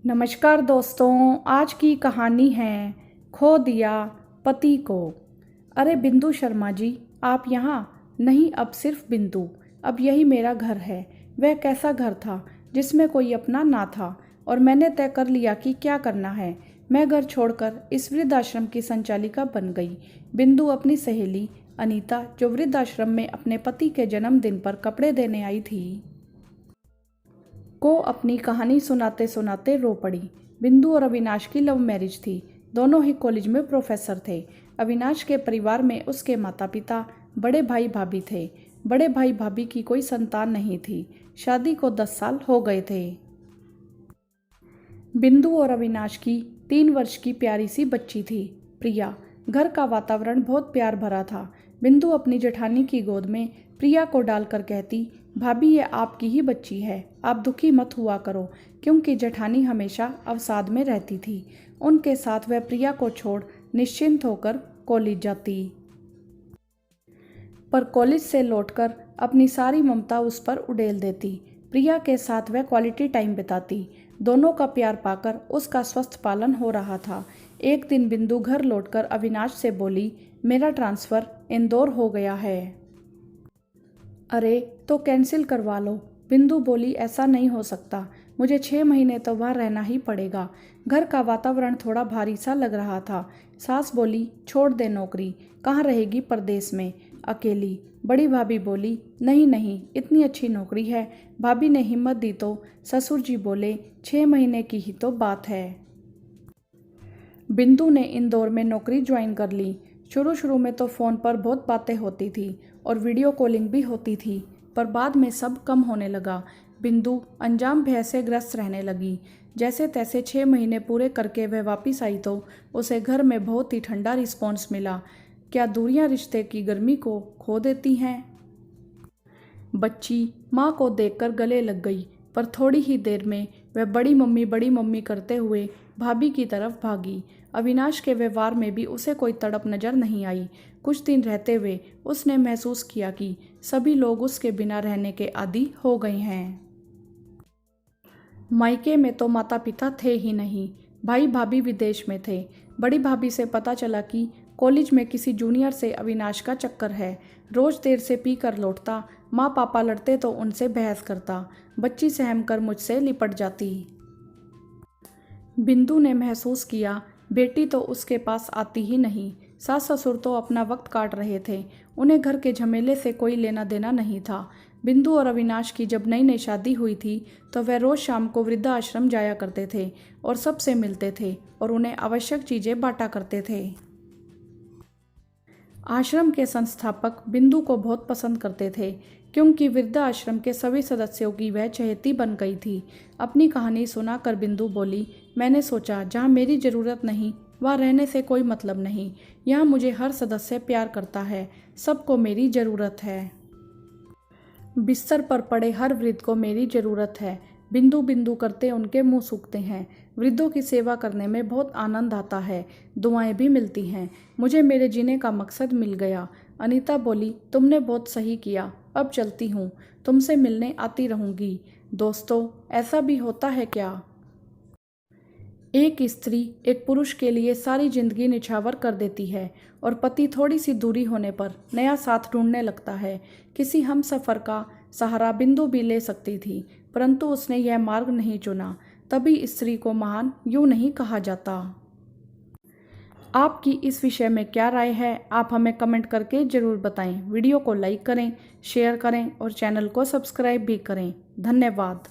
नमस्कार दोस्तों, आज की कहानी है खो दिया पति को। अरे बिंदु शर्मा जी, आप यहाँ? नहीं, अब सिर्फ बिंदु। अब यही मेरा घर है। वह कैसा घर था जिसमें कोई अपना ना था, और मैंने तय कर लिया कि क्या करना है। मैं घर छोड़कर इस वृद्धाश्रम की संचालिका बन गई। बिंदु अपनी सहेली अनीता, जो वृद्धाश्रम में अपने पति के जन्मदिन पर कपड़े देने आई थी, को अपनी कहानी सुनाते सुनाते रो पड़ी। बिंदु और अविनाश की लव मैरिज थी। दोनों ही कॉलेज में प्रोफेसर थे। अविनाश के परिवार में उसके माता पिता, बड़े भाई भाभी थे। बड़े भाई भाभी की कोई संतान नहीं थी। शादी को 10 साल हो गए थे। बिंदु और अविनाश की 3 वर्ष की प्यारी सी बच्ची थी, प्रिया। घर का वातावरण बहुत प्यार भरा था। बिंदु अपनी जेठानी की गोद में प्रिया को डालकर कहती, भाभी ये आपकी ही बच्ची है, आप दुखी मत हुआ करो। क्योंकि जेठानी हमेशा अवसाद में रहती थी। उनके साथ वह प्रिया को छोड़ निश्चिंत होकर कॉलेज जाती। पर कॉलेज से लौटकर अपनी सारी ममता उस पर उड़ेल देती। प्रिया के साथ वह क्वालिटी टाइम बिताती। दोनों का प्यार पाकर उसका स्वस्थ पालन हो रहा था। एक दिन बिंदु घर लौटकर अविनाश से बोली, मेरा ट्रांसफ़र इंदौर हो गया है। अरे तो कैंसिल करवा लो। बिंदु बोली, ऐसा नहीं हो सकता, मुझे 6 महीने तो वहाँ रहना ही पड़ेगा। घर का वातावरण थोड़ा भारी सा लग रहा था। सास बोली, छोड़ दे नौकरी, कहाँ रहेगी परदेश में अकेली। बड़ी भाभी बोली, नहीं नहीं, इतनी अच्छी नौकरी है। भाभी ने हिम्मत दी तो ससुर जी बोले, 6 महीने की ही तो बात है। बिंदु ने इंदौर में नौकरी ज्वाइन कर ली। शुरू में तो फ़ोन पर बहुत बातें होती थी और वीडियो कॉलिंग भी होती थी, पर बाद में सब कम होने लगा। बिंदु अनजान भय से ग्रस्त रहने लगी। जैसे तैसे 6 महीने पूरे करके वह वापस आई तो उसे घर में बहुत ही ठंडा रिस्पॉन्स मिला। क्या दूरियां रिश्ते की गर्मी को खो देती हैं? बच्ची माँ को देखकर गले लग गई, पर थोड़ी ही देर में वह बड़ी मम्मी करते हुए भाभी की तरफ भागी। अविनाश के व्यवहार में भी उसे कोई तड़प नजर नहीं आई। कुछ दिन रहते हुए उसने महसूस किया कि सभी लोग उसके बिना रहने के आदी हो गए हैं। मायके में तो माता पिता थे ही नहीं, भाई भाभी विदेश में थे। बड़ी भाभी से पता चला कि कॉलेज में किसी जूनियर से अविनाश का चक्कर है। रोज देर से पी कर लौटता। माँ पापा लड़ते तो उनसे बहस करता। बच्ची सहम कर मुझसे लिपट जाती। बिंदु ने महसूस किया, बेटी तो उसके पास आती ही नहीं। सास ससुर तो अपना वक्त काट रहे थे। उन्हें घर के झमेले से कोई लेना देना नहीं था। बिंदु और अविनाश की जब नई नई शादी हुई थी तो वह रोज शाम को वृद्धाश्रम जाया करते थे और सबसे मिलते थे और उन्हें आवश्यक चीज़ें बांटा करते थे। आश्रम के संस्थापक बिंदु को बहुत पसंद करते थे, क्योंकि वृद्धाश्रम के सभी सदस्यों की वह चहेती बन गई थी। अपनी कहानी सुनाकर बिंदु बोली, मैंने सोचा जहाँ मेरी ज़रूरत नहीं वहाँ रहने से कोई मतलब नहीं। यहाँ मुझे हर सदस्य प्यार करता है, सबको मेरी ज़रूरत है। बिस्तर पर पड़े हर वृद्ध को मेरी ज़रूरत है। बिंदु बिंदु करते उनके मुंह सूखते हैं। वृद्धों की सेवा करने में बहुत आनंद आता है, दुआएं भी मिलती हैं। मुझे मेरे जीने का मकसद मिल गया। अनीता बोली, तुमने बहुत सही किया, अब चलती हूँ, तुमसे मिलने आती रहूँगी। दोस्तों, ऐसा भी होता है क्या? एक स्त्री एक पुरुष के लिए सारी जिंदगी निछावर कर देती है और पति थोड़ी सी दूरी होने पर नया साथ ढूंढने लगता है। किसी हमसफर का सहारा बिंदु भी ले सकती थी, परंतु उसने यह मार्ग नहीं चुना। तभी स्त्री को महान यूं नहीं कहा जाता। आपकी इस विषय में क्या राय है? आप हमें कमेंट करके ज़रूर बताएं। वीडियो को लाइक करें, शेयर करें और चैनल को सब्सक्राइब भी करें। धन्यवाद।